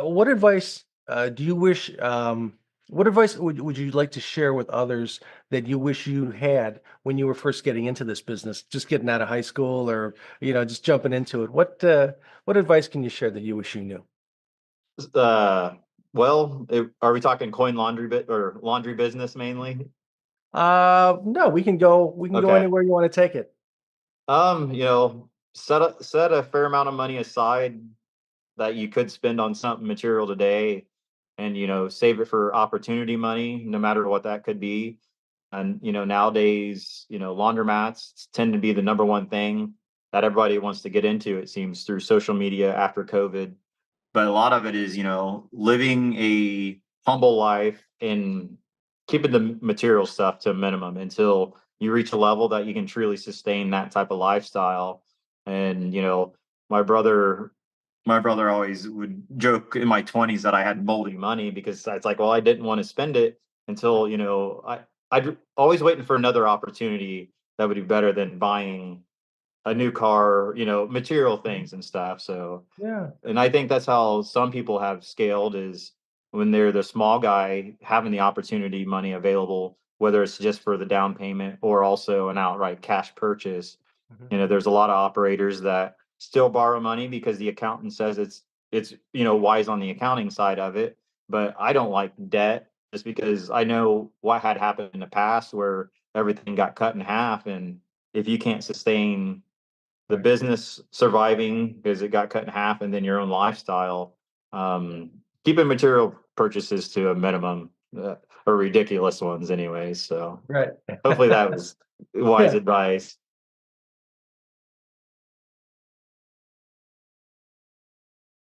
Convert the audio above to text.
What advice do you wish? What advice would you like to share with others that you wish you had when you were first getting into this business, just getting out of high school, or just jumping into it? What advice can you share that you wish you knew? Uh, are we talking coin laundry bit or laundry business mainly? No, we can go Okay. anywhere you want to take it. Set a fair amount of money aside that you could spend on something material today, and save it for opportunity money, no matter what that could be. And nowadays, laundromats tend to be the number one thing that everybody wants to get into, it seems, through social media after COVID. But a lot of it is living a humble life and keeping the material stuff to a minimum until you reach a level that you can truly sustain that type of lifestyle. And my brother my brother always would joke in my 20s that I had moldy money, because it's like, well, I didn't want to spend it until I'd always waiting for another opportunity that would be better than buying a new car, material things and stuff. So, Yeah. and I think that's how some people have scaled, is when they're the small guy having the opportunity money available, whether it's just for the down payment or also an outright cash purchase. Mhm. There's a lot of operators that still borrow money because the accountant says it's wise on the accounting side of it. But I don't like debt, just because I know what had happened in the past where everything got cut in half. And if you can't sustain the Right. business surviving because it got cut in half, and then your own lifestyle, keeping material purchases to a minimum, or ridiculous ones anyways. So Right. hopefully that was wise Yeah. advice.